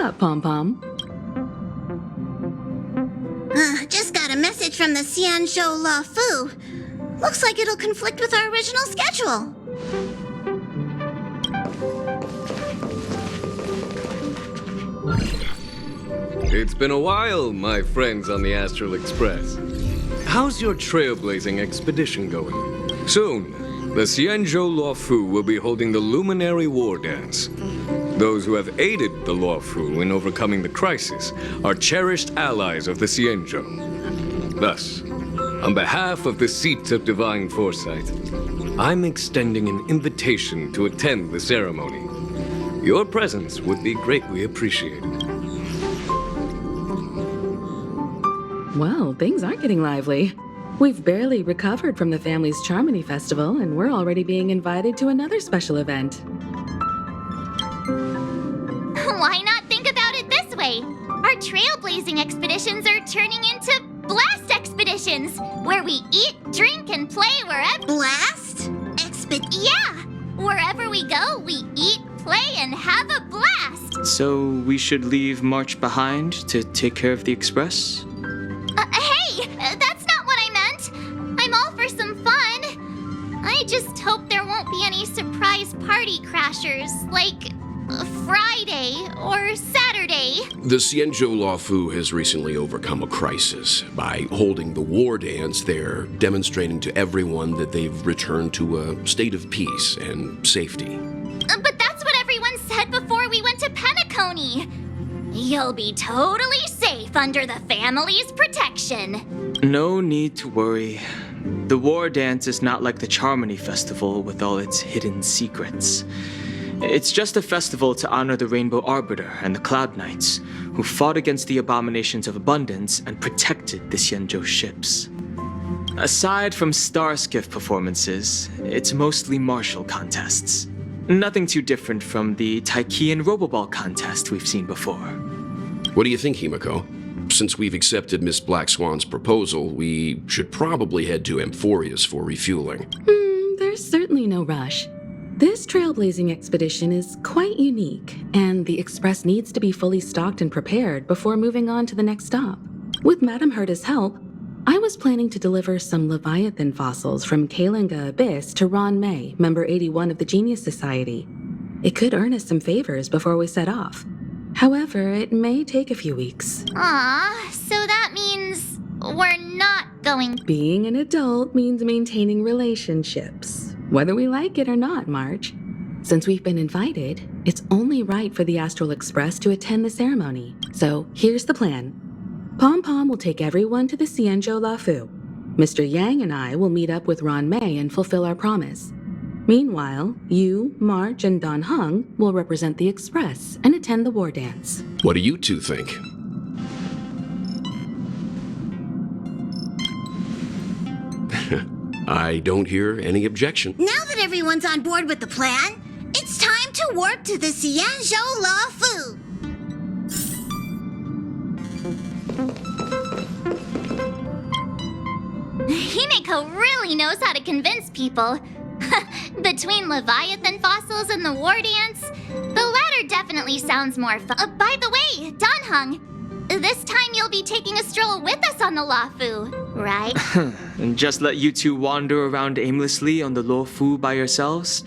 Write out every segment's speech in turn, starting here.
up, Pom-Pom? Just got a message from the Xianzhou La Fu. Looks like it'll conflict with our original schedule. It's been a while, my friends on the Astral Express. How's your trailblazing expedition going? Soon, the Xianzhou Luofu will be holding the Luminary War Dance. Those who have aided the Luofu in overcoming the crisis are cherished allies of the Xianzhou. Thus, on behalf of the Seat of Divine Foresight, I'm extending an invitation to attend the ceremony. Your presence would be greatly appreciated. Well, things aren't getting lively. We've barely recovered from the family's Charmony Festival, and we're already being invited to another special event. Why not think about it this way? Our trailblazing expeditions are turning into blast expeditions, where we eat, drink, and play wherever— Blast? Yeah! Wherever we go, we eat, play, and have a blast! So we should leave March behind to take care of the Express? Hey! That's not what I meant! I'm all for some fun. I just hope there won't be any surprise party crashers, like Friday or Saturday. The Xianzhou Luofu has recently overcome a crisis. By holding the war dance, they're demonstrating to everyone that they've returned to a state of peace and safety. But that's what everyone said before we went to Penacony. You'll be totally safe under the family's protection. No need to worry. The war dance is not like the Charmony Festival with all its hidden secrets. It's just a festival to honor the Rainbow Arbiter and the Cloud Knights, who fought against the abominations of abundance and protected the Xianzhou ships. Aside from star skiff performances, it's mostly martial contests. Nothing too different from the Taiki and Roboball contest we've seen before. What do you think, Himiko? Since we've accepted Miss Black Swan's proposal, we should probably head to Amphorius for refueling. There's certainly no rush. This trailblazing expedition is quite unique, and the Express needs to be fully stocked and prepared before moving on to the next stop. With Madame Herta's help, I was planning to deliver some Leviathan fossils from Kalinga Abyss to Ron May, member 81 of the Genius Society. It could earn us some favors before we set off. However, it may take a few weeks. So that means we're not going— Being an adult means maintaining relationships, whether we like it or not, March. Since we've been invited, it's only right for the Astral Express to attend the ceremony. So here's the plan. Pom-Pom will take everyone to the Xianzhou Luofu. Mr. Yang and I will meet up with Ron May and fulfill our promise. Meanwhile, you, March, and Don Hung will represent the Express and attend the war dance. What do you two think? I don't hear any objection. Now that everyone's on board with the plan, it's time to warp to the Xianzhou La Fu. Himiko really knows how to convince people. Between Leviathan fossils and the war dance, the latter definitely sounds more fun. By the way, Don Hung, this time you'll be taking a stroll with us on the Luofu, right? And just let you two wander around aimlessly on the Luofu by yourselves?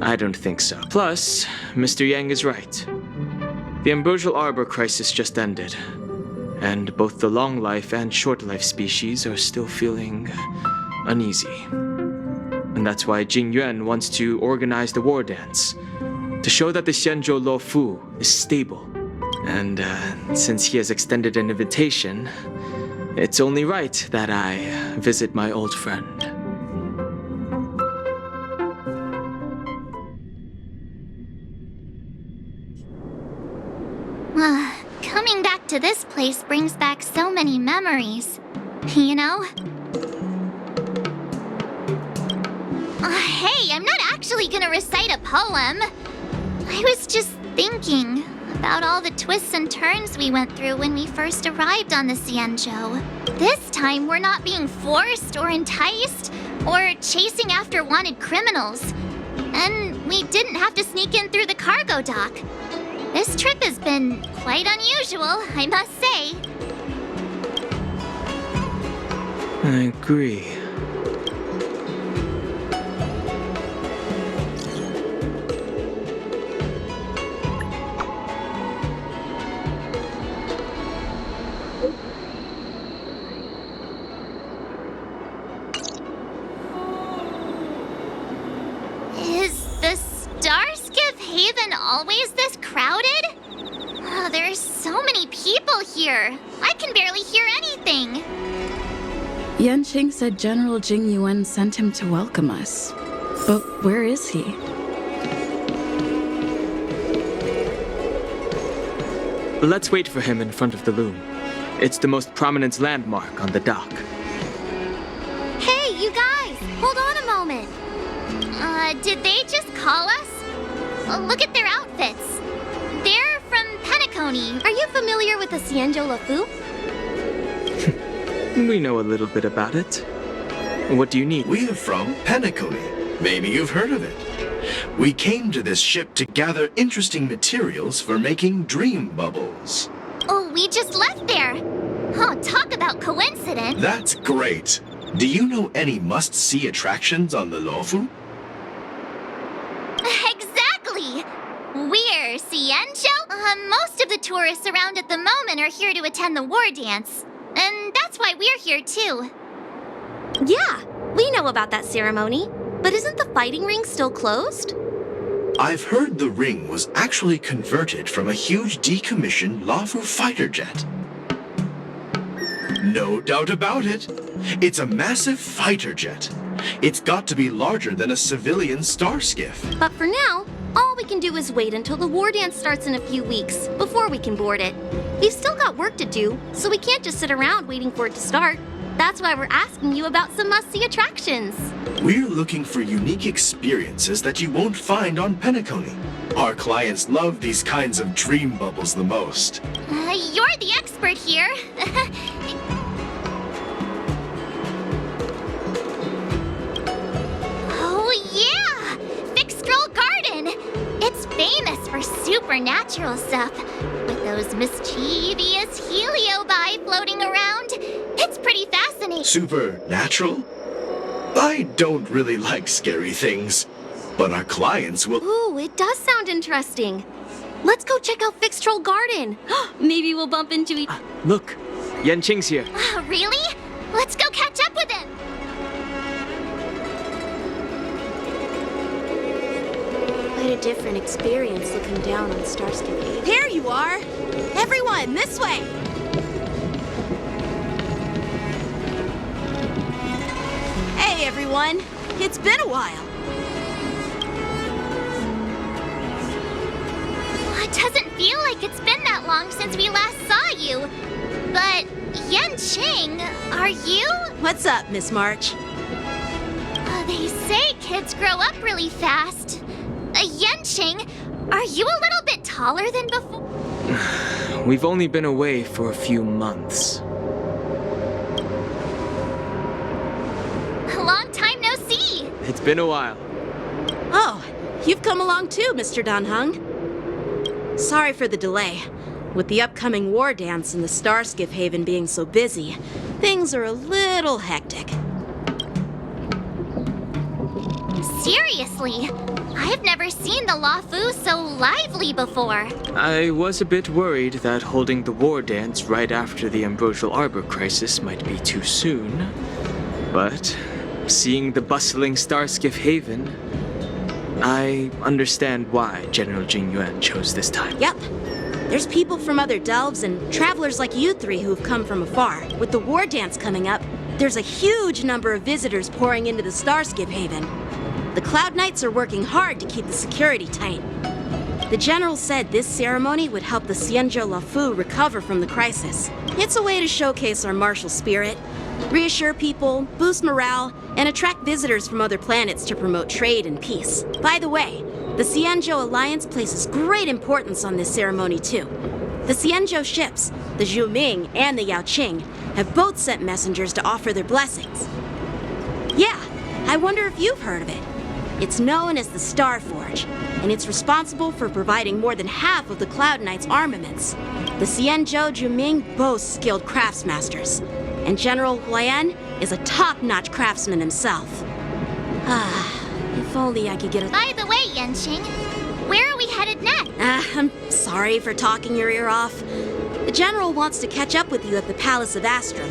I don't think so. Plus, Mr. Yang is right. The Ambrosial Arbor crisis just ended, and both the long life and short life species are still feeling uneasy. And that's why Jing Yuan wants to organize the war dance, to show that the Xianzhou Luofu is stable. And since he has extended an invitation, it's only right that I visit my old friend. Coming back to this place brings back so many memories, you know? Hey, I'm not actually gonna recite a poem. I was just thinking about all the twists and turns we went through when we first arrived on the Xianzhou. This time, we're not being forced or enticed or chasing after wanted criminals. And we didn't have to sneak in through the cargo dock. This trip has been quite unusual, I must say. I agree. Is the Starskiff Haven always this crowded? Oh, there's so many people here. I can barely hear anything. Yanqing said General Jing Yuan sent him to welcome us. But where is he? Let's wait for him in front of the loom. It's the most prominent landmark on the dock. Hey, you guys! Hold on a moment. Did they just call us? Look at their outfits. They're from Penacony. Are you familiar with the Xianzhou Lafu? We know a little bit about it. What do you need? We're from Penacony. Maybe you've heard of it. We came to this ship to gather interesting materials for making dream bubbles. Oh, we just left there. Oh, talk about coincidence. That's great. Do you know any must-see attractions on the Luofu? Exactly. We're Xianzhou. Most of the tourists around at the moment are here to attend the war dance. And that's why we're here too. Yeah, we know about that ceremony. But isn't the fighting ring still closed? I've heard the ring was actually converted from a huge decommissioned Luofu fighter jet. No doubt about it. It's a massive fighter jet. It's got to be larger than a civilian starskiff. But for now, all we can do is wait until the war dance starts in a few weeks before we can board it. We've still got work to do, so we can't just sit around waiting for it to start. That's why we're asking you about some must-see attractions. We're looking for unique experiences that you won't find on Penacony. Our clients love these kinds of dream bubbles the most. You're the expert here. Oh yeah! Fixed Scroll Garden! It's famous for supernatural stuff. With those mischievous heliobi floating around. It's pretty fascinating. Supernatural? I don't really like scary things, but our clients will. Ooh, it does sound interesting. Let's go check out Fixed Troll Garden. Maybe we'll bump into each. Look, Yanqing's here. Really? Let's go catch up with him. Quite a different experience looking down on Starskiff Haven. There you are! Everyone, this way! Hey, everyone! It's been a while. It doesn't feel like it's been that long since we last saw you. But, Yanqing, are you? What's up, Miss March? They say kids grow up really fast. Yanqing, are you a little bit taller than before? We've only been away for a few months. A long time no see. It's been a while. Oh, you've come along too, Mr. Danheng. Sorry for the delay. With the upcoming war dance and the Starskiff Haven being so busy, things are a little hectic. Seriously, I've never seen the Luofu so lively before. I was a bit worried that holding the war dance right after the Ambrosial Arbor crisis might be too soon. But seeing the bustling Starskiff Haven, I understand why General Jing Yuan chose this time. Yep. There's people from other delves and travelers like you three who've come from afar. With the war dance coming up, there's a huge number of visitors pouring into the Starskiff Haven. The Cloud Knights are working hard to keep the security tight. The General said this ceremony would help the Xianzhou Luofu recover from the crisis. It's a way to showcase our martial spirit, reassure people, boost morale, and attract visitors from other planets to promote trade and peace. By the way, the Xianzhou Alliance places great importance on this ceremony too. The Xianzhou ships, the Zhu Ming and the Yaoqing, have both sent messengers to offer their blessings. Yeah, I wonder if you've heard of it. It's known as the Star Forge, and it's responsible for providing more than half of the Cloud Knight's armaments. The Xianzhou Juming boasts skilled craftsmasters, and General Huayan is a top-notch craftsman himself. If only I could get a... By the way, Yanqing, where are we headed next? I'm sorry for talking your ear off. The General wants to catch up with you at the Palace of Astrum.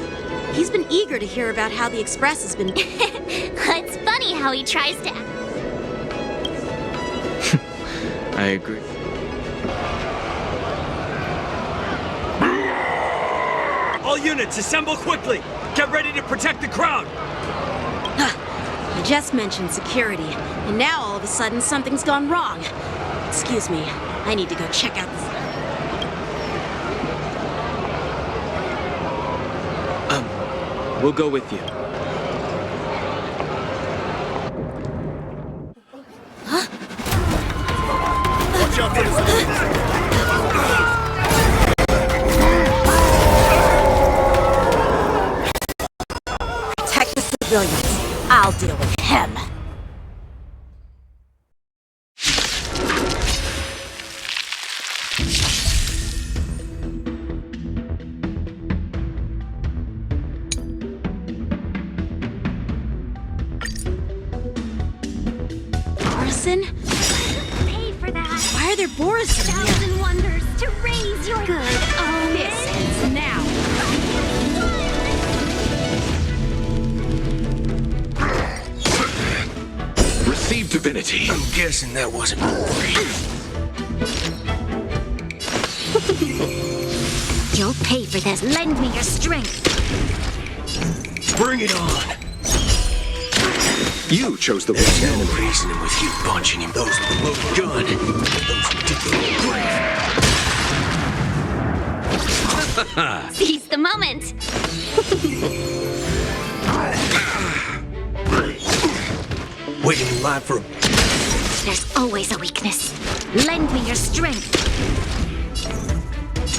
He's been eager to hear about how the Express has been... It's funny how he tries to... I agree. All units, assemble quickly! Get ready to protect the crowd! I just mentioned security, and now all of a sudden something's gone wrong. Excuse me, I need to go check out this... We'll go with you. Watch out for this! Protect the civilians. I'll deal with him. Borison? Pay for that. Why are there Borison here? Thousand wonders to raise your good. Oh, This ends now. Receive divinity. I'm guessing that wasn't You'll pay for this. Lend me your strength. Bring it on! You chose the There's wrong no enemy. reasoning with you punching him. Those with a loaded gun. Those who dig their own grave. Seize the moment. Waiting in line for a... There's always a weakness. Lend me your strength.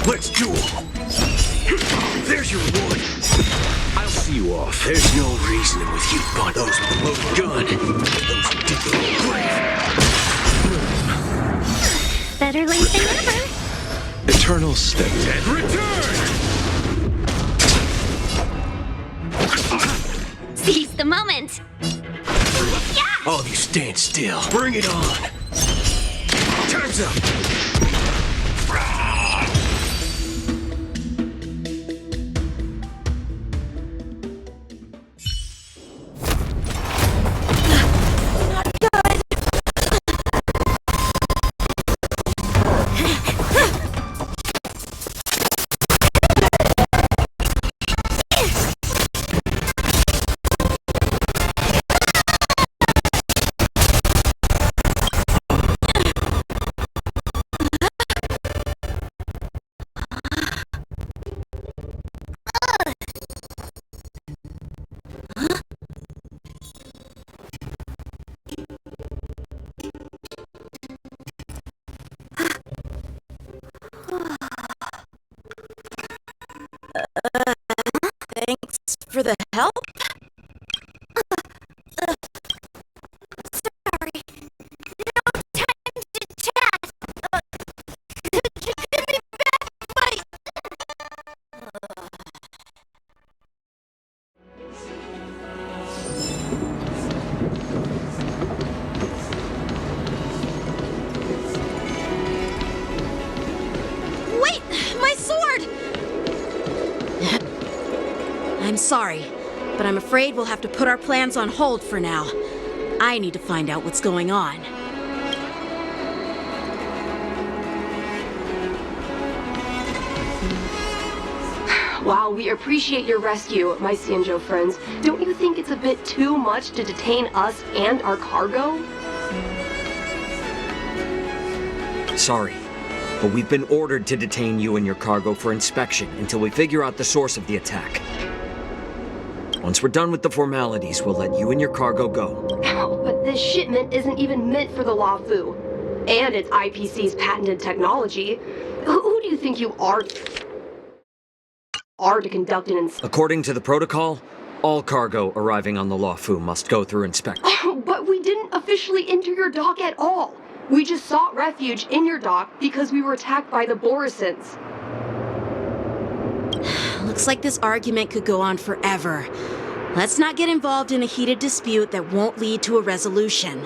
Let's duel! There's your reward! I'll see you off. There's no reasoning with you, but those with a loaded gun. Those who dig their own grave. Better late than never. Eternal step. Return! Seize the moment. All of you stand still. Bring it on! Time's up! Thanks for the help? Sorry. No time to chat. Could you give me back my... Wait! My sword! I'm sorry, but I'm afraid we'll have to put our plans on hold for now. I need to find out what's going on. While we appreciate your rescue, my Xianzhou friends, don't you think it's a bit too much to detain us and our cargo? Sorry, but we've been ordered to detain you and your cargo for inspection until we figure out the source of the attack. Once we're done with the formalities, we'll let you and your cargo go. But this shipment isn't even meant for the Luofu. And it's IPC's patented technology. Who do you think you are to conduct an inspection? According to the protocol, all cargo arriving on the Luofu must go through inspection. But we didn't... officially enter your dock at all. We just sought refuge in your dock because we were attacked by the Borisons. Looks like this argument could go on forever. Let's not get involved in a heated dispute that won't lead to a resolution.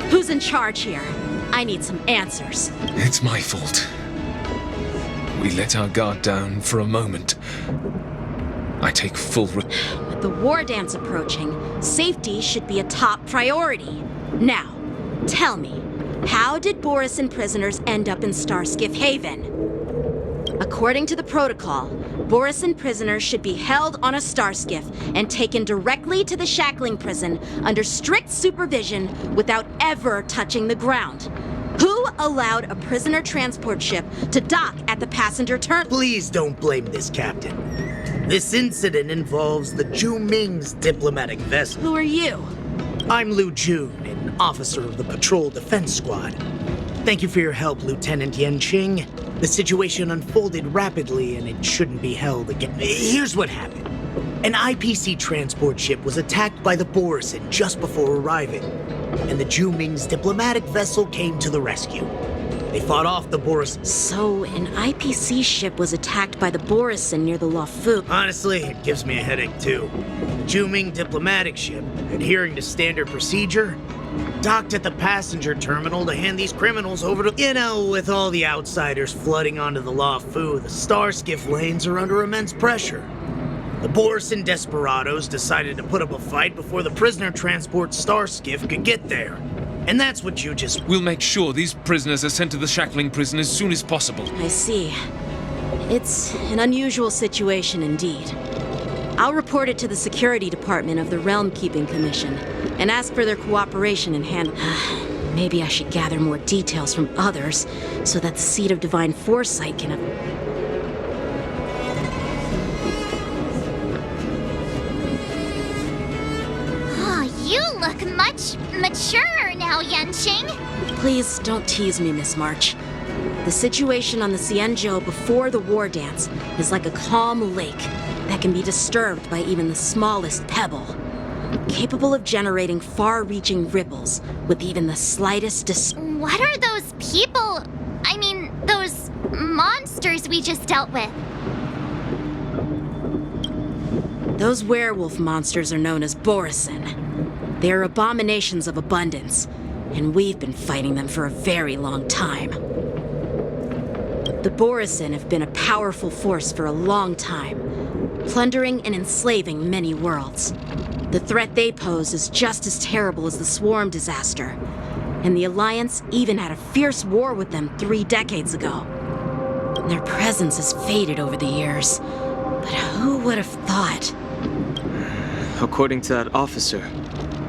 Who's in charge here? I need some answers. It's my fault. We let our guard down for a moment. I take full With the war dance approaching, safety should be a top priority. Now, tell me, how did Borisin prisoners end up in Starskiff Haven? According to the protocol, Borisin prisoners should be held on a starskiff and taken directly to the shackling prison under strict supervision without ever touching the ground. Who allowed a prisoner transport ship to dock at the passenger terminal? Please don't blame this, Captain. This incident involves the Ju Ming's diplomatic vessel. Who are you? I'm Liu Jun, an officer of the Patrol Defense Squad. Thank you for your help, Lieutenant Yanqing. The situation unfolded rapidly and it shouldn't be held again. Here's what happened. An IPC transport ship was attacked by the Borisin just before arriving, and the Ju Ming's diplomatic vessel came to the rescue. They fought off the Borisin. So, an IPC ship was attacked by the Borisin near the Luofu. Honestly, it gives me a headache too. The Ju Ming diplomatic ship, adhering to standard procedure, docked at the passenger terminal to hand these criminals over to... You know, with all the outsiders flooding onto the Luofu, the Starskiff lanes are under immense pressure. The Borisin desperados decided to put up a fight before the prisoner transport Starskiff could get there. And that's what you just... We'll make sure these prisoners are sent to the shackling prison as soon as possible. I see. It's an unusual situation indeed. I'll report it to the security department of the Realm Keeping Commission and ask for their cooperation in Maybe I should gather more details from others so that the Seed of Divine Foresight can... You look much maturer now, Yanqing. Please don't tease me, Miss March. The situation on the Xianzhou before the war dance is like a calm lake that can be disturbed by even the smallest pebble, capable of generating far-reaching ripples with even the slightest What are those people? I mean, those monsters we just dealt with? Those werewolf monsters are known as Borisin. They are abominations of abundance, and we've been fighting them for a very long time. The Borisin have been a powerful force for a long time, plundering and enslaving many worlds. The threat they pose is just as terrible as the Swarm disaster, and the Alliance even had a fierce war with them 3 decades ago. Their presence has faded over the years, but who would have thought? According to that officer,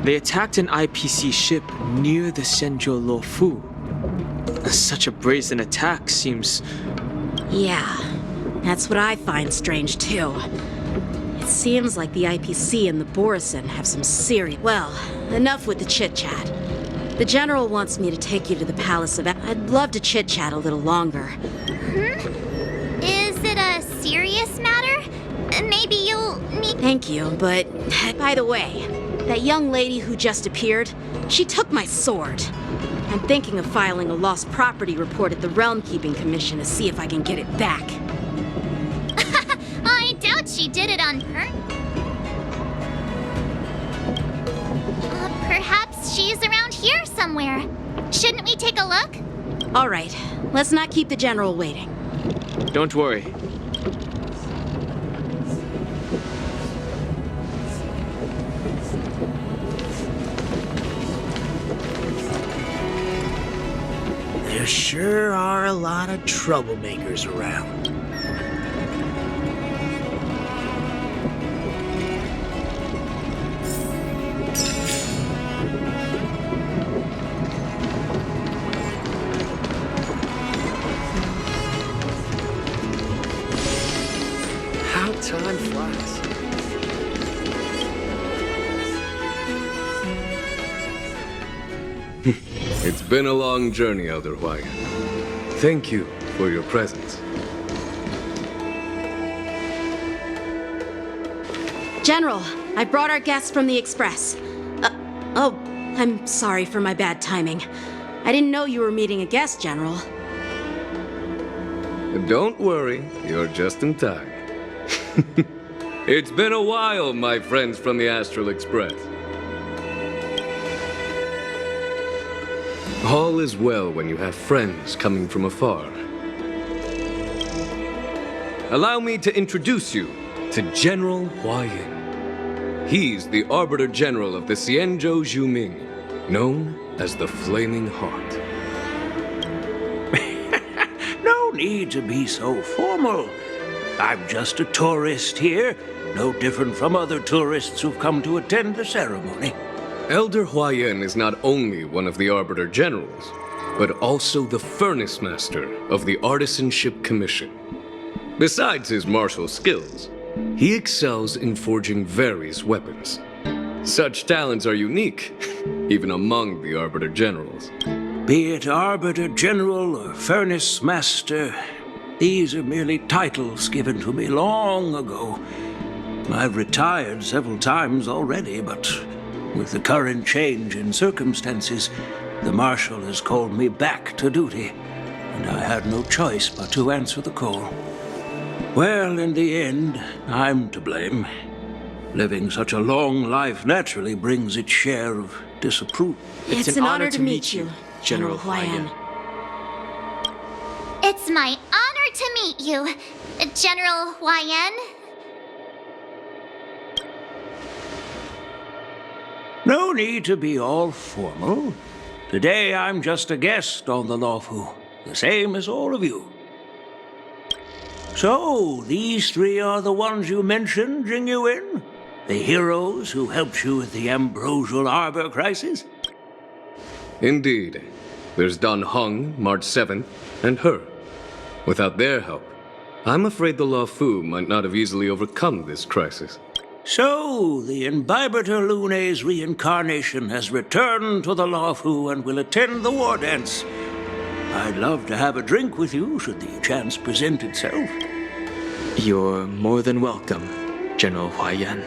they attacked an IPC ship near the Xianzhou Luofu. Such a brazen attack seems... Yeah, that's what I find strange too. It seems like the IPC and the Borison have some serious... Well, enough with the chit-chat. The General wants me to take you to the Palace of... I'd love to chit-chat a little longer. Is it a serious matter? Maybe you'll need... Thank you, but... By the way, that young lady who just appeared, she took my sword. I'm thinking of filing a lost property report at the Realm Keeping Commission to see if I can get it back. I doubt she did it on perhaps she's around here somewhere. Shouldn't we take a look? All right, let's not keep the General waiting. Don't worry. There sure are a lot of troublemakers around. How time flies. It's been a long journey, Elder Hwaiyan. Thank you for your presence. General, I brought our guests from the Express. Oh, I'm sorry for my bad timing. I didn't know you were meeting a guest, General. Don't worry, you're just in time. It's been a while, my friends from the Astral Express. All is well when you have friends coming from afar. Allow me to introduce you to General Hwaiyan. He's the Arbiter General of the Xianzhou Zhuming, known as the Flaming Heart. No need to be so formal. I'm just a tourist here, no different from other tourists who've come to attend the ceremony. Elder Hwaiyan is not only one of the Arbiter Generals, but also the Furnace Master of the Artisanship Commission. Besides his martial skills, he excels in forging various weapons. Such talents are unique, even among the Arbiter Generals. Be it Arbiter General or Furnace Master, these are merely titles given to me long ago. I've retired several times already, but with the current change in circumstances, the Marshal has called me back to duty, and I had no choice but to answer the call. Well, in the end, I'm to blame. Living such a long life naturally brings its share of disapproval. It's an honor to meet you, General Hwaiyan. It's my honor to meet you, General Hwaiyan. No need to be all formal. Today I'm just a guest on the Luofu, the same as all of you. So, these three are the ones you mentioned, Jing Yuan? The heroes who helped you with the Ambrosial Arbor crisis? Indeed. There's Dan Heng, March 7th, and her. Without their help, I'm afraid the Luofu might not have easily overcome this crisis. So, the Imbibitor Lune's reincarnation has returned to the Luofu and will attend the war dance. I'd love to have a drink with you should the chance present itself. You're more than welcome, General Hwaiyan.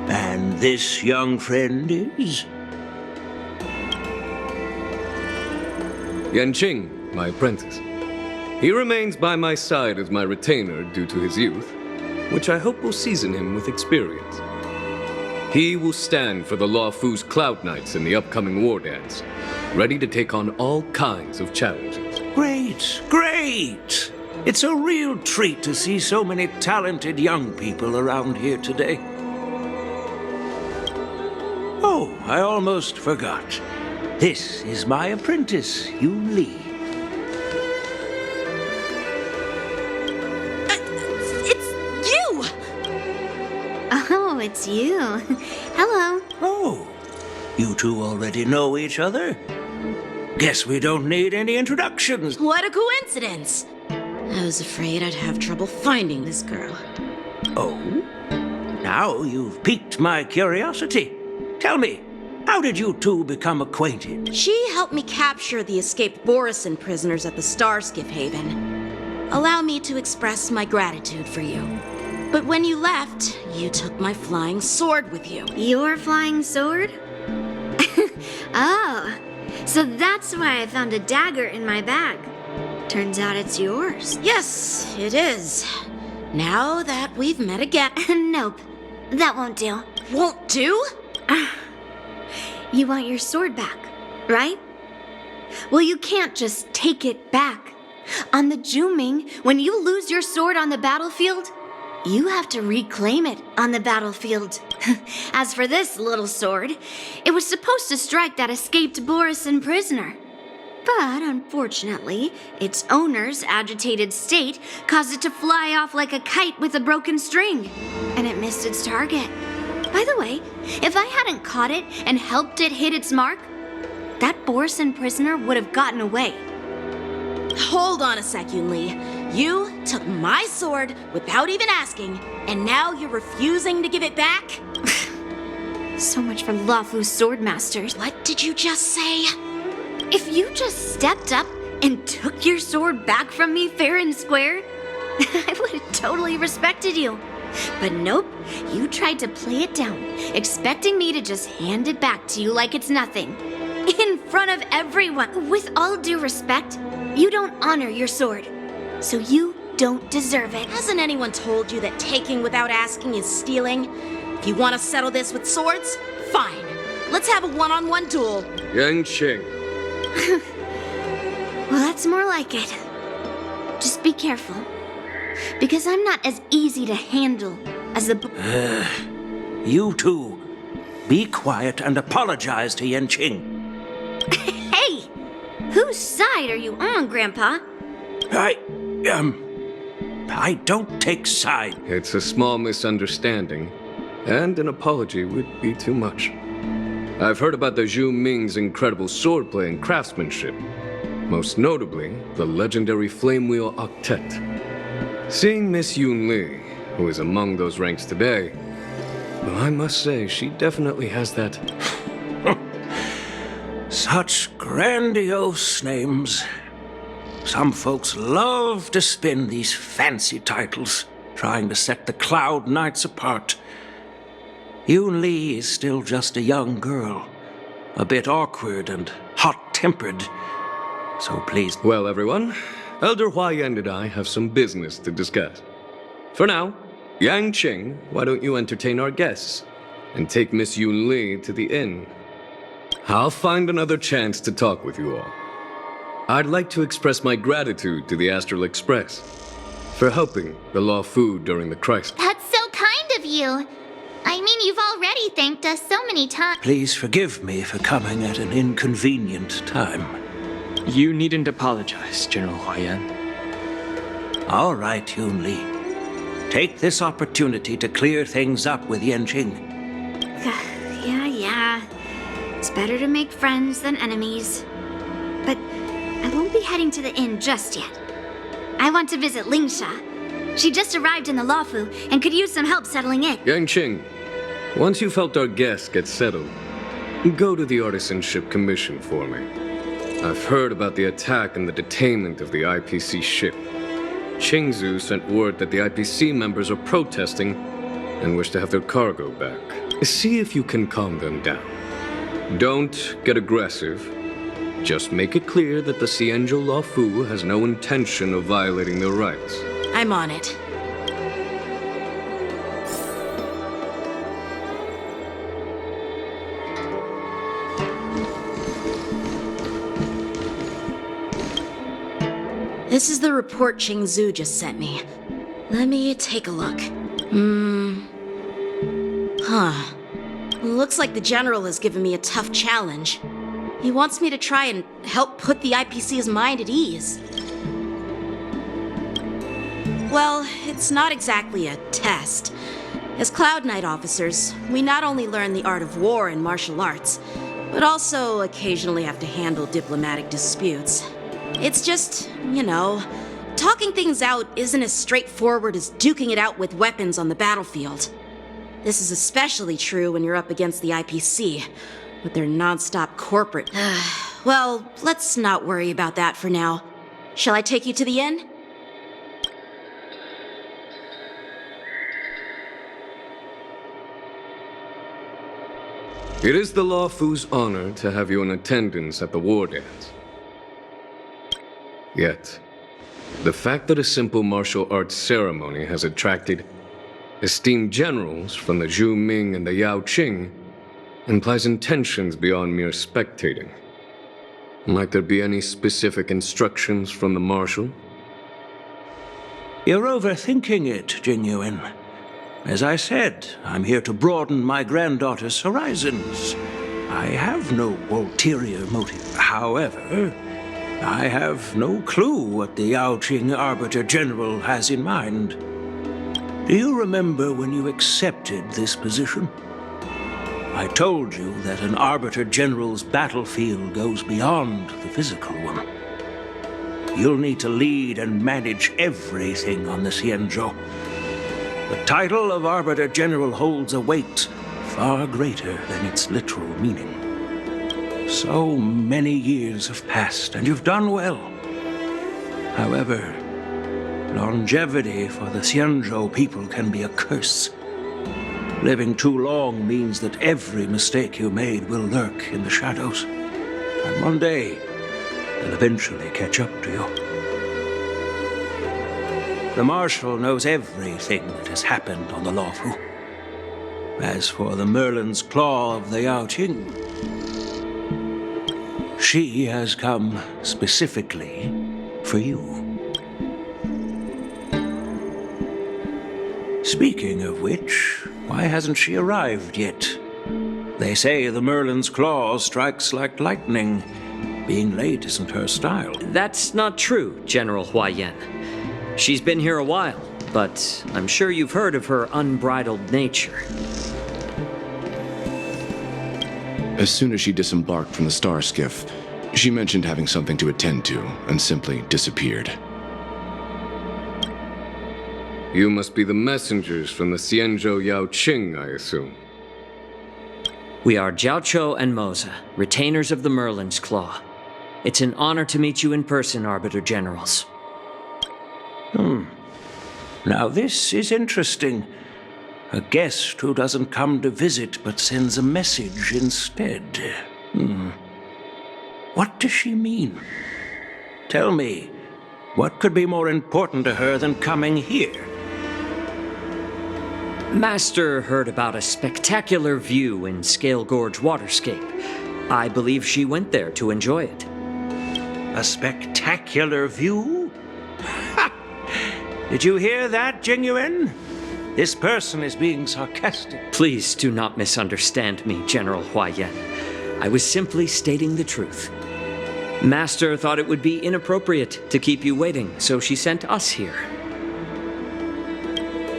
And this young friend is? Yanqing, my apprentice. He remains by my side as my retainer due to his youth, which I hope will season him with experience. He will stand for the Luofu's Cloud Knights in the upcoming war dance, ready to take on all kinds of challenges. Great, great! It's a real treat to see so many talented young people around here today. Oh, I almost forgot. This is my apprentice, Yun Li. Oh, it's you. Hello. Oh, you two already know each other? Guess we don't need any introductions. What a coincidence! I was afraid I'd have trouble finding this girl. Oh? Now you've piqued my curiosity. Tell me, how did you two become acquainted? She helped me capture the escaped Borison prisoners at the Starskiff Haven. Allow me to express my gratitude for you. But when you left, you took my flying sword with you. Your flying sword? Oh, so that's why I found a dagger in my bag. Turns out it's yours. Yes, it is. Now that we've met again. Nope, that won't do. Won't do? You want your sword back, right? Well, you can't just take it back. On the Juming, when you lose your sword on the battlefield, you have to reclaim it on the battlefield. As for this little sword, it was supposed to strike that escaped Borison prisoner. But unfortunately, its owner's agitated state caused it to fly off like a kite with a broken string, and it missed its target. By the way, if I hadn't caught it and helped it hit its mark, that Borison prisoner would have gotten away. Hold on a sec, Yunli. You took my sword without even asking, and now you're refusing to give it back? So much for Luofu's swordmasters. What did you just say? If you just stepped up and took your sword back from me fair and square, I would have totally respected you. But nope, you tried to play it down, expecting me to just hand it back to you like it's nothing. In front of everyone. With all due respect, you don't honor your sword, so you don't deserve it. Hasn't anyone told you that taking without asking is stealing? If you want to settle this with swords, fine. Let's have a one-on-one duel. Yanqing. Well, that's more like it. Just be careful, because I'm not as easy to handle as the... You two, be quiet and apologize to Yanqing. Hey! Whose side are you on, Grandpa? I don't take side. It's a small misunderstanding, and an apology would be too much. I've heard about the Zhu Ming's incredible swordplay and craftsmanship, most notably the legendary Flame Wheel Octet. Seeing Miss Yunli, who is among those ranks today, well, I must say she definitely has that... Such grandiose names. Some folks love to spin these fancy titles, trying to set the Cloud Knights apart. Yunli is still just a young girl, a bit awkward and hot-tempered. So please... Well, everyone, Elder Huayan and I have some business to discuss. For now, Yanqing, why don't you entertain our guests and take Miss Yunli to the inn? I'll find another chance to talk with you all. I'd like to express my gratitude to the Astral Express for helping the Luofu during the crisis. That's so kind of you. I mean, you've already thanked us so many times. Please forgive me for coming at an inconvenient time. You needn't apologize, General Huayan. All right, Yunli. Take this opportunity to clear things up with Yanqing. Yeah. It's better to make friends than enemies. But I won't be heading to the inn just yet. I want to visit Lingsha. She just arrived in the Luofu and could use some help settling in. Yanqing, once you've helped our guests get settled, go to the Artisanship Commission for me. I've heard about the attack and the detainment of the IPC ship. Qingzu sent word that the IPC members are protesting and wish to have their cargo back. See if you can calm them down. Don't get aggressive. Just make it clear that the Xianzhou Luofu has no intention of violating their rights. I'm on it. This is the report Qingzu just sent me. Let me take a look. Looks like the General has given me a tough challenge. He wants me to try and help put the IPC's mind at ease. Well, it's not exactly a test. As Cloud Knight officers, we not only learn the art of war and martial arts, but also occasionally have to handle diplomatic disputes. It's just, talking things out isn't as straightforward as duking it out with weapons on the battlefield. This is especially true when you're up against the IPC, with their non-stop corporate. Well, let's not worry about that for now. Shall I take you to the inn? It is the Law Fu's honor to have you in attendance at the war dance. Yet, the fact that a simple martial arts ceremony has attracted esteemed generals from the Zhu Ming and the Yao Qing implies intentions beyond mere spectating. Might there be any specific instructions from the marshal? You're overthinking it, Jingyuan. As I said, I'm here to broaden my granddaughter's horizons. I have no ulterior motive. However, I have no clue what the Yao Qing Arbiter General has in mind. Do you remember when you accepted this position? I told you that an Arbiter General's battlefield goes beyond the physical one. You'll need to lead and manage everything on the Xianzhou. The title of Arbiter General holds a weight far greater than its literal meaning. So many years have passed, and you've done well. However, longevity for the Xianzhou people can be a curse. Living too long means that every mistake you made will lurk in the shadows. And one day, they'll eventually catch up to you. The Marshal knows everything that has happened on the Law Fu. As for the Merlin's Claw of the Yao Qing, she has come specifically for you. Speaking of which, why hasn't she arrived yet? They say the Merlin's Claw strikes like lightning. Being late isn't her style. That's not true, General Huaiyan. She's been here a while, but I'm sure you've heard of her unbridled nature. As soon as she disembarked from the star skiff, she mentioned having something to attend to and simply disappeared. You must be the messengers from the Xianzhou Yao Qing, I assume. We are Jiaoqiu and Moza, retainers of the Merlin's Claw. It's an honor to meet you in person, Arbiter Generals. Now this is interesting. A guest who doesn't come to visit but sends a message instead. What does she mean? Tell me, what could be more important to her than coming here? Master heard about a spectacular view in Scale Gorge Waterscape. I believe she went there to enjoy it. A spectacular view? Did you hear that, Jingyuan? This person is being sarcastic. Please do not misunderstand me, General Huaiyan. I was simply stating the truth. Master thought it would be inappropriate to keep you waiting, so she sent us here.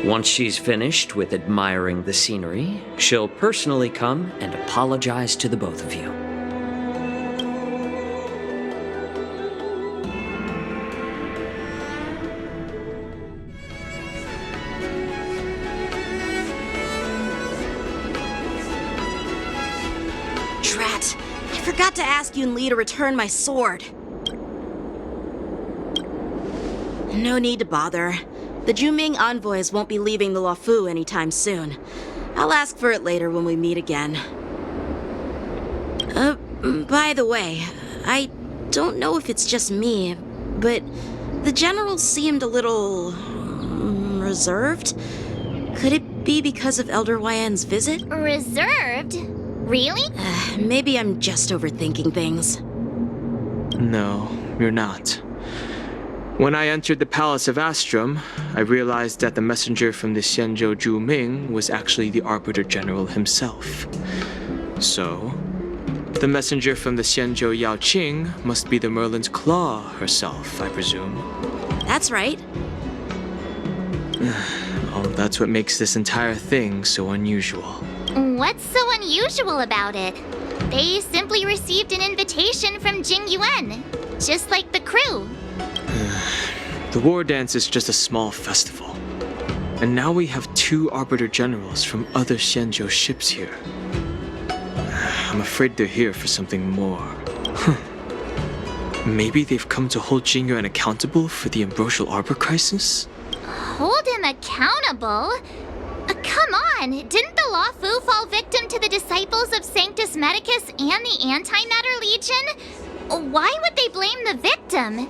Once she's finished with admiring the scenery, she'll personally come and apologize to the both of you. Drat! I forgot to ask Yun Li to return my sword. No need to bother. The Zhu-Ming envoys won't be leaving the Luofu anytime soon. I'll ask for it later when we meet again. By the way, I don't know if it's just me, but the general seemed a little reserved. Could it be because of Elder Huaiyan's visit? Reserved? Really? Maybe I'm just overthinking things. No, you're not. When I entered the Palace of Astrum, I realized that the messenger from the Xianzhou Zhu Ming was actually the Arbiter General himself. So, the messenger from the Xianzhou Yao Qing must be the Merlin's Claw herself, I presume. That's right. Oh, that's what makes this entire thing so unusual. What's so unusual about it? They simply received an invitation from Jingyuan, just like the crew. The war dance is just a small festival. And now we have 2 Arbiter Generals from other Xianzhou ships here. I'm afraid they're here for something more. Maybe they've come to hold Jingyuan accountable for the Ambrosial Arbor crisis? Hold him accountable? Come on, didn't the Luofu fall victim to the disciples of Sanctus Medicus and the Antimatter Legion? Why would they blame the victim?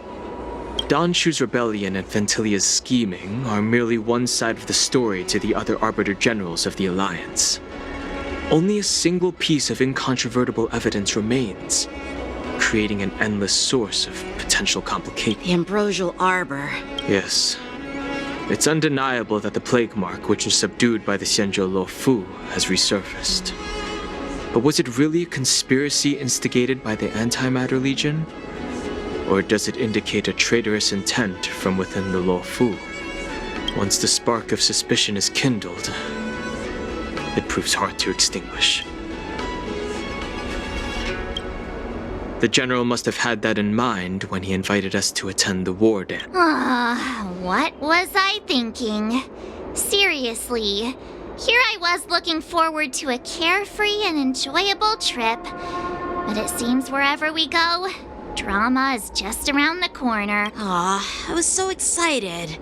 Dan Shu's rebellion and Ventilia's scheming are merely one side of the story to the other Arbiter Generals of the Alliance. Only a single piece of incontrovertible evidence remains, creating an endless source of potential complications. The Ambrosial Arbor. Yes. It's undeniable that the plague mark, which was subdued by the Xianzhou Luofu, has resurfaced. But was it really a conspiracy instigated by the Antimatter Legion? Or does it indicate a traitorous intent from within the Luofu? Once the spark of suspicion is kindled, it proves hard to extinguish. The General must have had that in mind when he invited us to attend the war dance. What was I thinking? Seriously, here I was looking forward to a carefree and enjoyable trip. But it seems wherever we go, drama is just around the corner. Aw, I was so excited.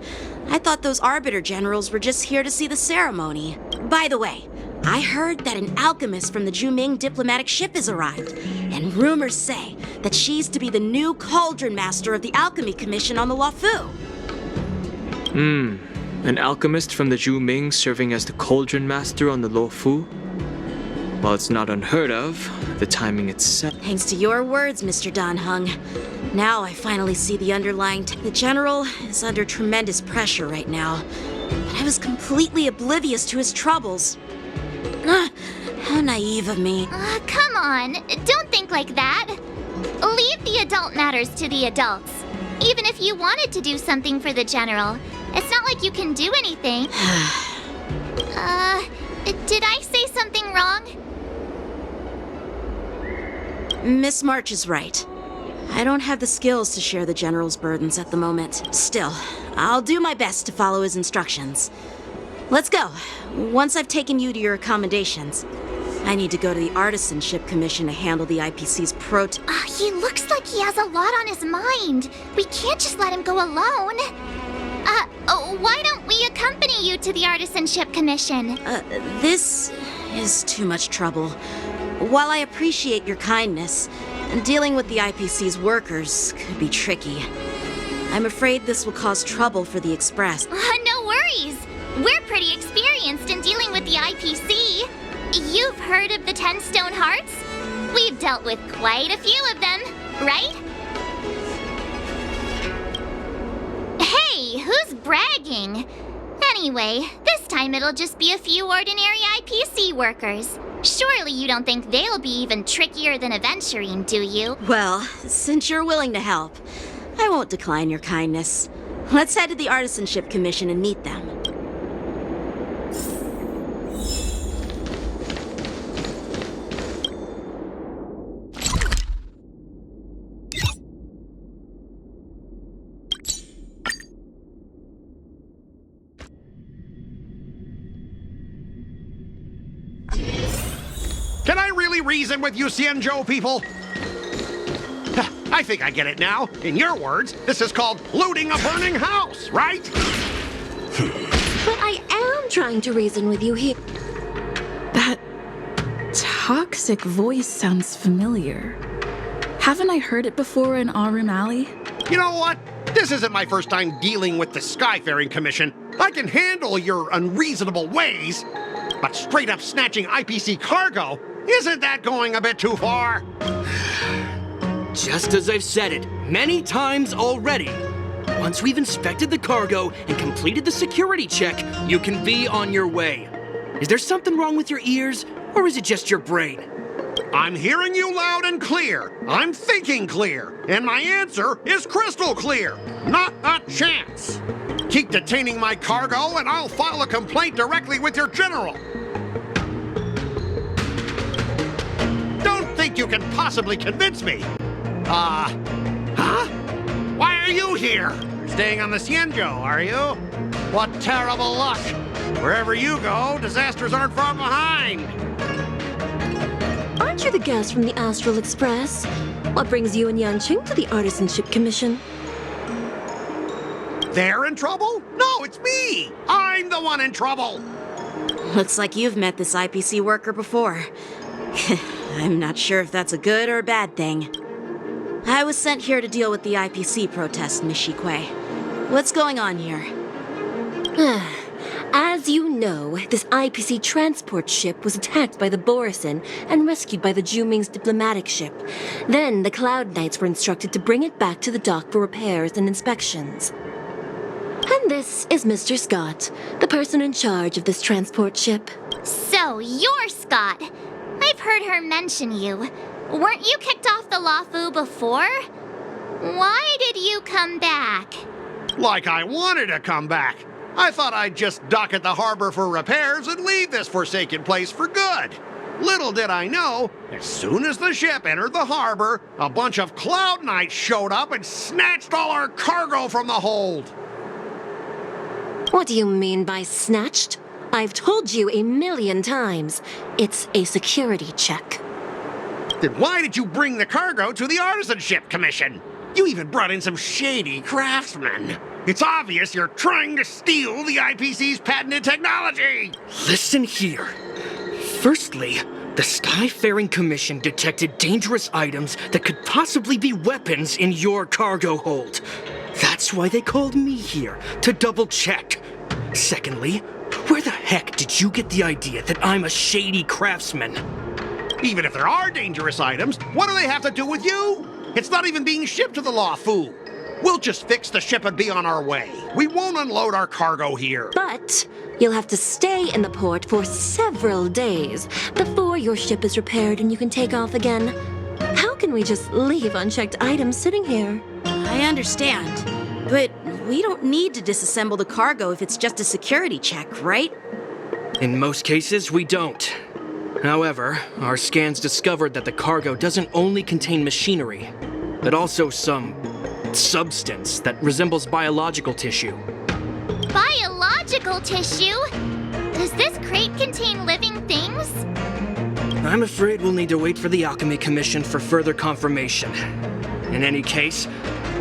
I thought those Arbiter Generals were just here to see the ceremony. By the way, I heard that an alchemist from the Juming diplomatic ship has arrived, and rumors say that she's to be the new Cauldron Master of the Alchemy Commission on the Luofu. An alchemist from the Juming serving as the Cauldron Master on the Luofu? While it's not unheard of, the timing itself... Thanks to your words, Mr. Dan Hung. Now I finally see the underlying... The General is under tremendous pressure right now, but I was completely oblivious to his troubles. How naive of me. Come on, don't think like that. Leave the adult matters to the adults. Even if you wanted to do something for the General, it's not like you can do anything. Did I say something wrong? Miss March is right. I don't have the skills to share the General's burdens at the moment. Still, I'll do my best to follow his instructions. Let's go. Once I've taken you to your accommodations, I need to go to the Artisanship Commission to handle the IPC's He looks like he has a lot on his mind. We can't just let him go alone. Why don't we accompany you to the Artisanship Commission? This is too much trouble. While I appreciate your kindness, dealing with the IPC's workers could be tricky. I'm afraid this will cause trouble for the Express. No worries. We're pretty experienced in dealing with the IPC. You've heard of the 10 Stone Hearts? We've dealt with quite a few of them, right? Hey, who's bragging? Anyway, this time it'll just be a few ordinary IPC workers. Surely you don't think they'll be even trickier than Aventurine, do you? Well, since you're willing to help, I won't decline your kindness. Let's head to the Artisanship Commission and meet them. Can I really reason with you Xianzhou people? I think I get it now. In your words, this is called looting a burning house, right? But I am trying to reason with you here. That toxic voice sounds familiar. Haven't I heard it before in Aurum Alley? You know what? This isn't my first time dealing with the Skyfaring Commission. I can handle your unreasonable ways, but straight up snatching IPC cargo, isn't that going a bit too far? Just as I've said it many times already. Once we've inspected the cargo and completed the security check, you can be on your way. Is there something wrong with your ears, or is it just your brain? I'm hearing you loud and clear. I'm thinking clear. And my answer is crystal clear. Not a chance. Keep detaining my cargo and I'll file a complaint directly with your general. Don't think you can possibly convince me. Huh? Why are you here? staying on the Xianzhou, are you? What terrible luck! Wherever you go, disasters aren't far behind! Aren't you the guest from the Astral Express? What brings you and Yanqing to the Artisanship Commission? They're in trouble? No, it's me! I'm the one in trouble! Looks like you've met this IPC worker before. I'm not sure if that's a good or a bad thing. I was sent here to deal with the IPC protest, Miss Shikui. What's going on here? As you know, this IPC transport ship was attacked by the Borisin and rescued by the Juming's diplomatic ship. Then the Cloud Knights were instructed to bring it back to the dock for repairs and inspections. And this is Mr. Scott, the person in charge of this transport ship. So, you're Scott. I've heard her mention you. Weren't you kicked off the Luofu before? Why did you come back? Like I wanted to come back. I thought I'd just dock at the harbor for repairs and leave this forsaken place for good. Little did I know, as soon as the ship entered the harbor, a bunch of Cloud Knights showed up and snatched all our cargo from the hold. What do you mean by snatched? I've told you 1,000,000 times. It's a security check. Then why did you bring the cargo to the Artisanship Commission? You even brought in some shady craftsmen. It's obvious you're trying to steal the IPC's patented technology! Listen here. Firstly, the Skyfaring Commission detected dangerous items that could possibly be weapons in your cargo hold. That's why they called me here, to double check. Secondly, where the heck did you get the idea that I'm a shady craftsman? Even if there are dangerous items, what do they have to do with you? It's not even being shipped to the Luofu. We'll just fix the ship and be on our way. We won't unload our cargo here. But you'll have to stay in the port for several days before your ship is repaired and you can take off again. How can we just leave unchecked items sitting here? I understand, but we don't need to disassemble the cargo if it's just a security check, right? In most cases, we don't. However, our scans discovered that the cargo doesn't only contain machinery, but also some substance that resembles biological tissue. Biological tissue? Does this crate contain living things? I'm afraid we'll need to wait for the Alchemy Commission for further confirmation. In any case,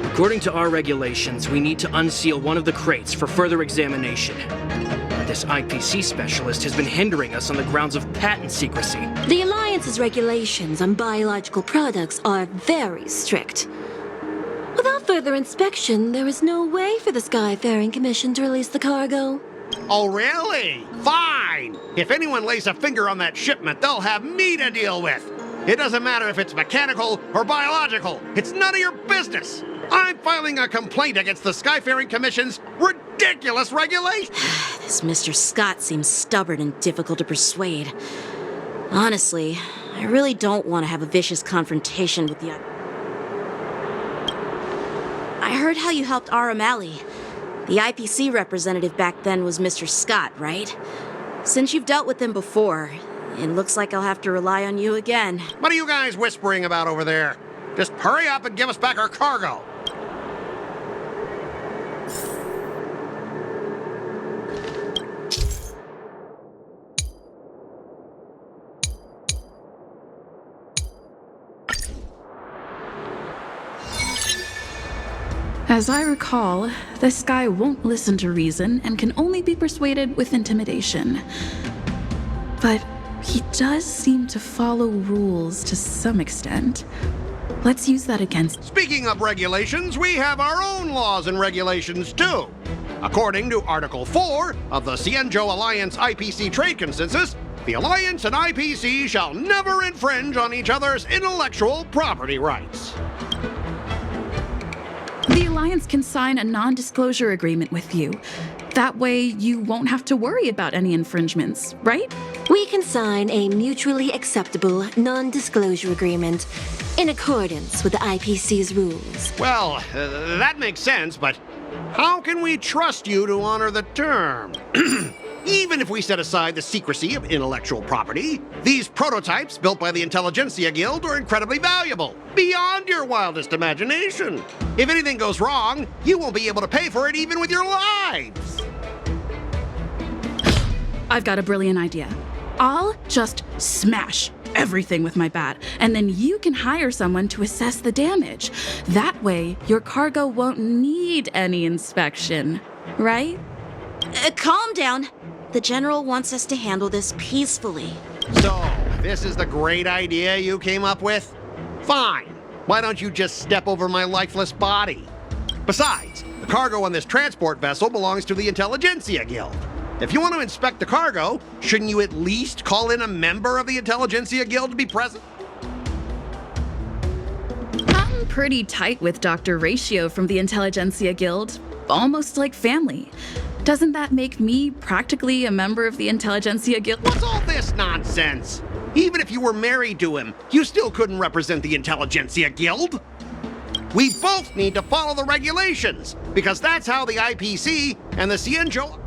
according to our regulations, we need to unseal one of the crates for further examination. But this IPC specialist has been hindering us on the grounds of patent secrecy. The Alliance's regulations on biological products are very strict. Without further inspection, there is no way for the Skyfaring Commission to release the cargo. Oh, really? Fine! If anyone lays a finger on that shipment, they'll have me to deal with. It doesn't matter if it's mechanical or biological. It's none of your business. I'm filing a complaint against the Skyfaring Commission's ridiculous regulations. This Mr. Scott seems stubborn and difficult to persuade. Honestly, I really don't want to have a vicious confrontation with the... I heard how you helped Aramali. The IPC representative back then was Mr. Scott, right? Since you've dealt with him before, it looks like I'll have to rely on you again. What are you guys whispering about over there? Just hurry up and give us back our cargo. As I recall, this guy won't listen to reason and can only be persuaded with intimidation. But he does seem to follow rules to some extent. Let's use that against... Speaking of regulations, we have our own laws and regulations too. According to Article 4 of the Xianzhou Alliance IPC Trade Consensus, the Alliance and IPC shall never infringe on each other's intellectual property rights. The Alliance can sign a non-disclosure agreement with you. That way, you won't have to worry about any infringements, right? We can sign a mutually acceptable non-disclosure agreement in accordance with the IPC's rules. Well, that makes sense, but how can we trust you to honor the term? Even if we set aside the secrecy of intellectual property, these prototypes built by the Intelligentsia Guild are incredibly valuable, beyond your wildest imagination. If anything goes wrong, you won't be able to pay for it even with your lives. I've got a brilliant idea. I'll just smash everything with my bat, and then you can hire someone to assess the damage. That way, your cargo won't need any inspection, right? Calm down. The General wants us to handle this peacefully. So, this is the great idea you came up with? Fine. Why don't you just step over my lifeless body? Besides, the cargo on this transport vessel belongs to the Intelligentsia Guild. If you want to inspect the cargo, shouldn't you at least call in a member of the Intelligentsia Guild to be present? I'm pretty tight with Dr. Ratio from the Intelligentsia Guild. Almost like family. Doesn't that make me practically a member of the Intelligentsia Guild? What's all this nonsense? Even if you were married to him, you still couldn't represent the Intelligentsia Guild. We both need to follow the regulations, because that's how the IPC and the Cienjo...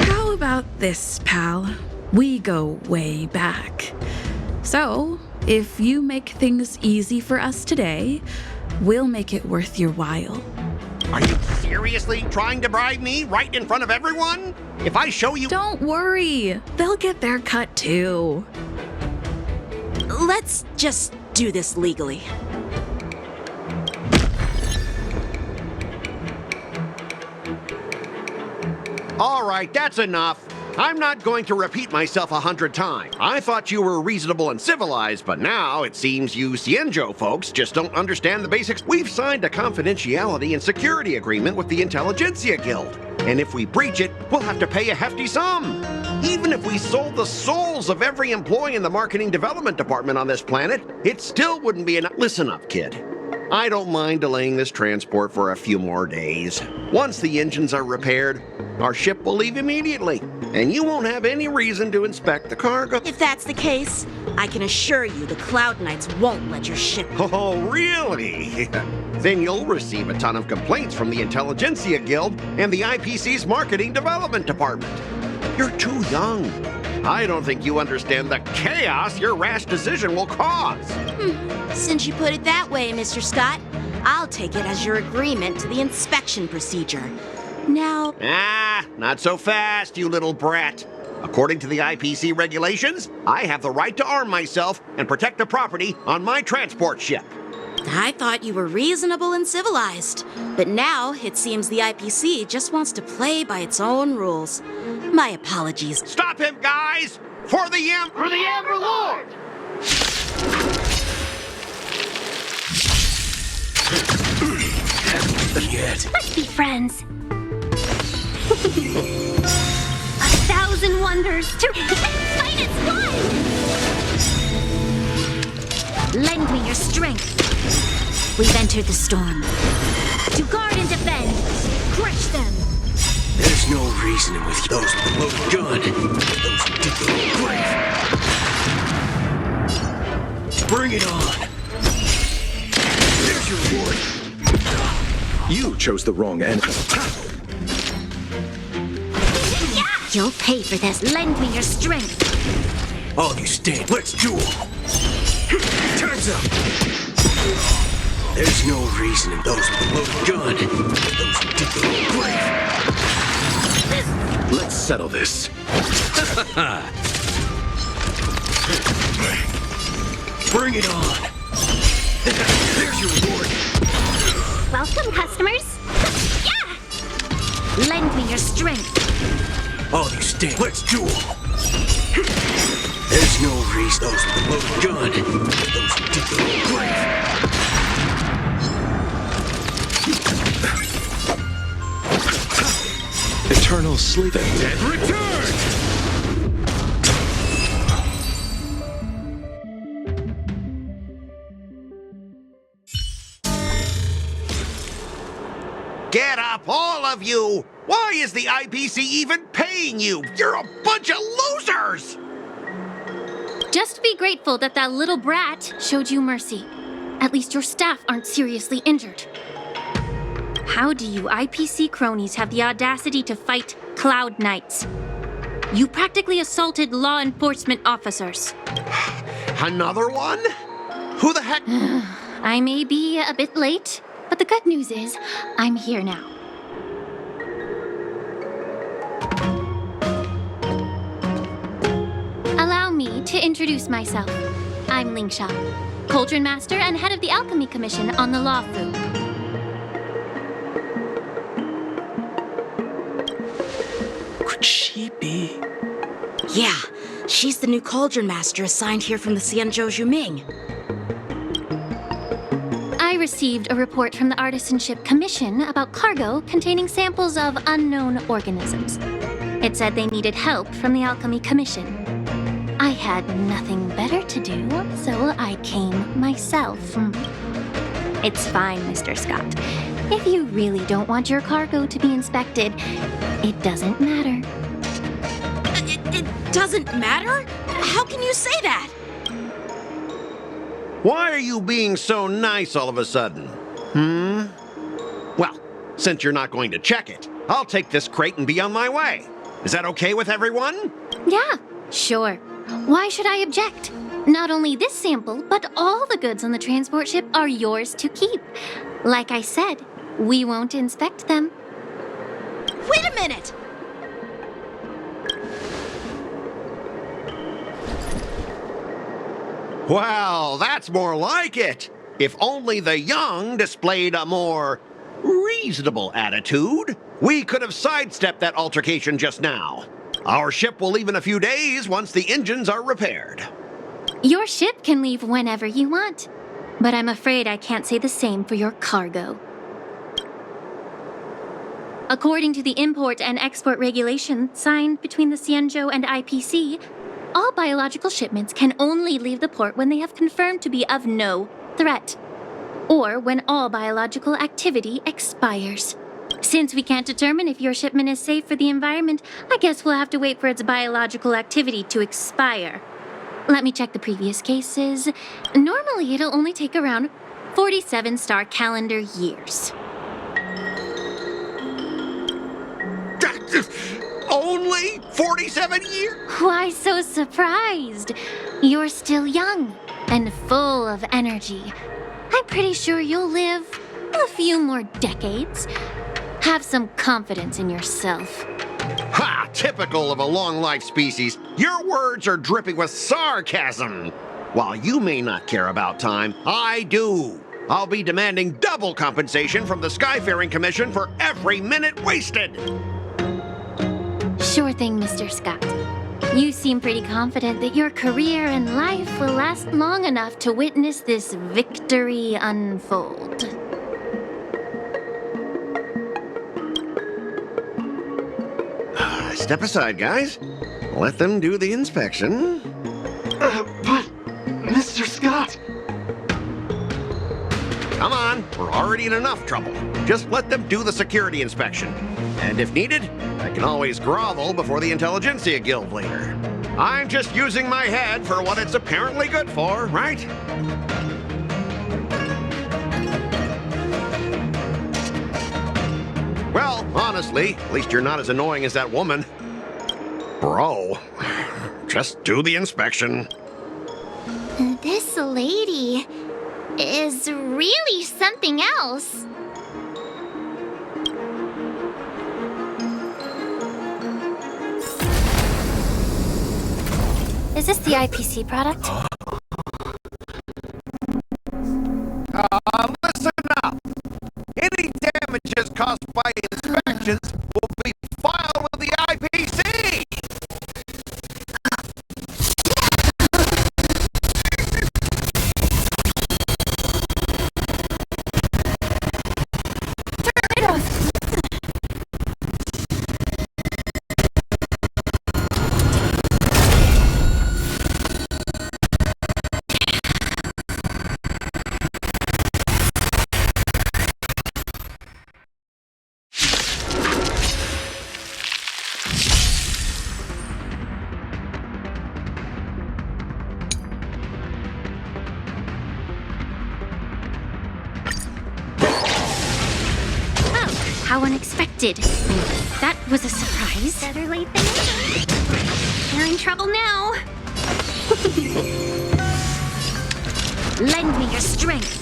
How about this, pal? We go way back. So, if you make things easy for us today, we'll make it worth your while. Are you seriously trying to bribe me right in front of everyone? If I show you... Don't worry. They'll get their cut too. Let's just do this legally. All right, that's enough. I'm not going to repeat myself 100 times. I thought you were reasonable and civilized, but now it seems you Cienjo folks just don't understand the basics. We've signed a confidentiality and security agreement with the Intelligentsia Guild, and if we breach it, we'll have to pay a hefty sum. Even if we sold the souls of every employee in the marketing development department on this planet, it still wouldn't be enough. Listen up, kid. I don't mind delaying this transport for a few more days. Once the engines are repaired, our ship will leave immediately, and you won't have any reason to inspect the cargo. If that's the case, I can assure you the Cloud Knights won't let your ship... Oh, really? Then you'll receive a ton of complaints from the Intelligentsia Guild and the IPC's Marketing Development Department. You're too young. I don't think you understand the chaos your rash decision will cause. Since you put it that way, Mr. Scott, I'll take it as your agreement to the inspection procedure. Now... Not so fast, you little brat. According to the IPC regulations, I have the right to arm myself and protect the property on my transport ship. I thought you were reasonable and civilized, but now it seems the IPC just wants to play by its own rules. My apologies. Stop him, guys! For the Amber Lord! Let's be friends. 1,000 wonders to fight as one! Lend me your strength. We've entered the storm. To guard and defend, crush them. There's no reasoning with those with the loaded gun. Those who dig their own grave. Bring it on. There's your reward. You chose the wrong end. You'll pay for this. Lend me your strength. All of you stand. Let's duel. Time's up. There's no reasoning those with the loaded gun. Those who dig their own grave. Let's settle this. Bring it on. There's your reward. Welcome, customers. Yeah! Lend me your strength. All of you stand. Let's duel. There's no reason those with the loaded gun. Those who dig their own grave. Eternal sleep. The dead return! Get up, all of you! Why is the IPC even paying you? You're a bunch of losers! Just be grateful that that little brat showed you mercy. At least your staff aren't seriously injured. How do you IPC cronies have the audacity to fight Cloud Knights? You practically assaulted law enforcement officers. Another one? Who the heck? I may be a bit late, but the good news is I'm here now. Allow me to introduce myself. I'm Lingsha, Cauldron Master and head of the Alchemy Commission on the Lawfu. Could she be? Yeah, she's the new Cauldron Master assigned here from the Xianzhou Juming. I received a report from the Artisanship Commission about cargo containing samples of unknown organisms. It said they needed help from the Alchemy Commission. I had nothing better to do, so I came myself. It's fine, Mr. Scott. If you really don't want your cargo to be inspected, it doesn't matter. It doesn't matter? How can you say that? Why are you being so nice all of a sudden? Well, since you're not going to check it, I'll take this crate and be on my way. Is that okay with everyone? Yeah, sure. Why should I object? Not only this sample, but all the goods on the transport ship are yours to keep. Like I said, we won't inspect them. Wait a minute! Well, that's more like it. If only the young displayed a more reasonable attitude, we could have sidestepped that altercation just now. Our ship will leave in a few days once the engines are repaired. Your ship can leave whenever you want, but I'm afraid I can't say the same for your cargo. According to the import and export regulation signed between the Xianzhou and IPC, all biological shipments can only leave the port when they have confirmed to be of no threat, or when all biological activity expires. Since we can't determine if your shipment is safe for the environment, I guess we'll have to wait for its biological activity to expire. Let me check the previous cases. Normally, it'll only take around 47 star calendar years. Only 47 years? Why so surprised? You're still young and full of energy. I'm pretty sure you'll live a few more decades. Have some confidence in yourself. Ha! Typical of a long-life species. Your words are dripping with sarcasm. While you may not care about time, I do. I'll be demanding double compensation from the Skyfaring Commission for every minute wasted. Sure thing, Mr. Scott. You seem pretty confident that your career and life will last long enough to witness this victory unfold. Step aside, guys. Let them do the inspection. But, Mr. Scott... Come on, we're already in enough trouble. Just let them do the security inspection. And if needed, I can always grovel before the Intelligentsia Guild later. I'm just using my head for what it's apparently good for, right? Well, honestly, at least you're not as annoying as that woman. Bro, just do the inspection. This lady is really something else. Is this the IPC product? Listen up. Any damages caused by inspections will be filed with the IPC. How unexpected. That was a surprise. Better late than never. You're in trouble now. Lend me your strength.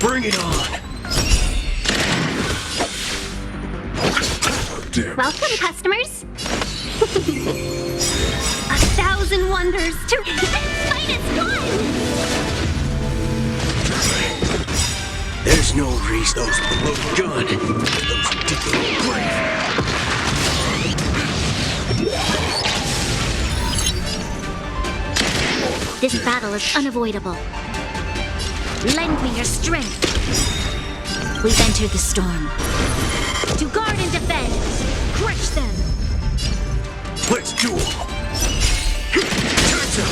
Bring it on. Welcome, customers. 1,000 wonders to fight is gone. There's no reason those with the loaded gun, those who dig their own grave. This battle is unavoidable. Lend me your strength. We've entered the storm. To guard and defend. Crush them. Let's duel. Time's up.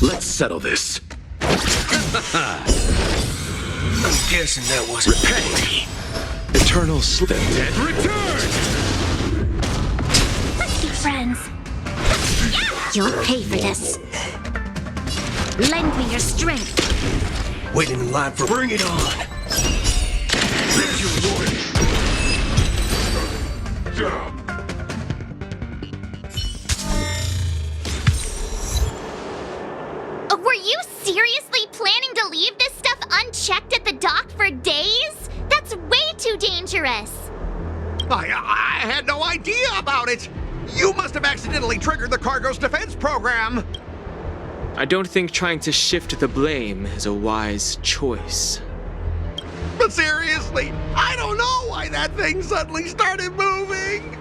Let's settle this. I'm guessing that was repay. Eternal slip. Dead return. Let's be friends. You'll pay for this. Lend me your strength. Waiting in line for bring it on. There's your reward. Were you seriously planning to leave this stuff unchecked at the dock for days? That's way too dangerous. I had no idea about it. You must have accidentally triggered the cargo's defense program. I don't think trying to shift the blame is a wise choice. But seriously, I don't know why that thing suddenly started moving.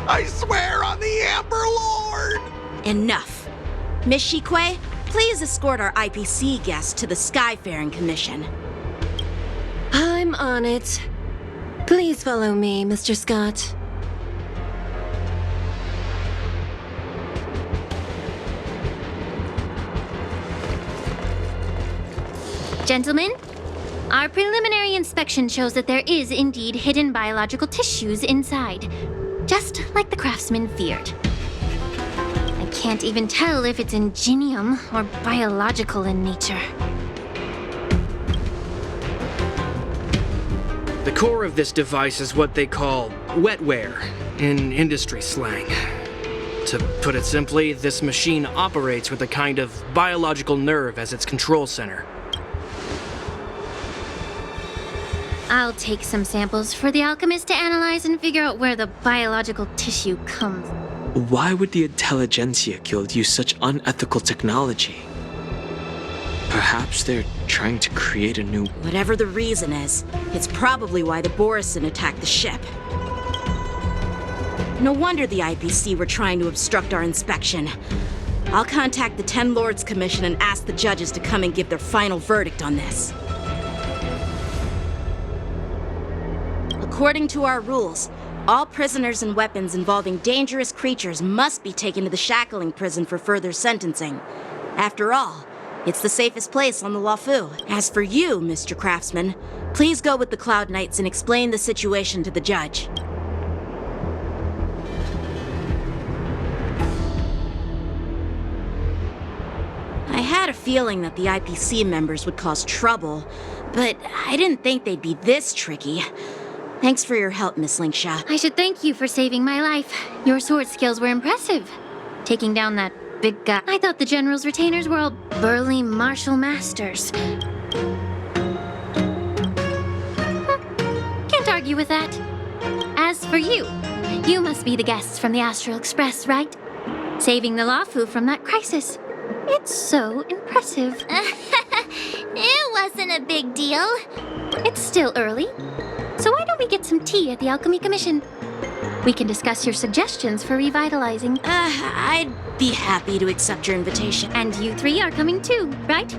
I swear on the Amber Lord. Enough. Miss Shikwe, please escort our IPC guest to the Skyfaring Commission. I'm on it. Please follow me, Mr. Scott. Gentlemen, our preliminary inspection shows that there is indeed hidden biological tissues inside, just like the craftsman feared. I can't even tell if it's ingenium or biological in nature. The core of this device is what they call wetware in industry slang. To put it simply, this machine operates with a kind of biological nerve as its control center. I'll take some samples for the alchemist to analyze and figure out where the biological tissue comes. Why would the Intelligentsia Guild use such unethical technology? Perhaps they're trying to create a new... Whatever the reason is, it's probably why the Borison attacked the ship. No wonder the IPC were trying to obstruct our inspection. I'll contact the Ten Lords Commission and ask the judges to come and give their final verdict on this. According to our rules, all prisoners and weapons involving dangerous creatures must be taken to the shackling prison for further sentencing. After all, it's the safest place on the Luofu. As for you, Mr. Craftsman, please go with the Cloud Knights and explain the situation to the judge. I had a feeling that the IPC members would cause trouble, but I didn't think they'd be this tricky. Thanks for your help, Miss Lingsha. I should thank you for saving my life. Your sword skills were impressive. Taking down that big guy. I thought the General's retainers were all burly martial masters. Can't argue with that. As for you, you must be the guests from the Astral Express, right? Saving the Luofu from that crisis. It's so impressive. It wasn't a big deal. It's still early. So why don't we get some tea at the Alchemy Commission? We can discuss your suggestions for revitalizing. I'd be happy to accept your invitation. And you three are coming too, right?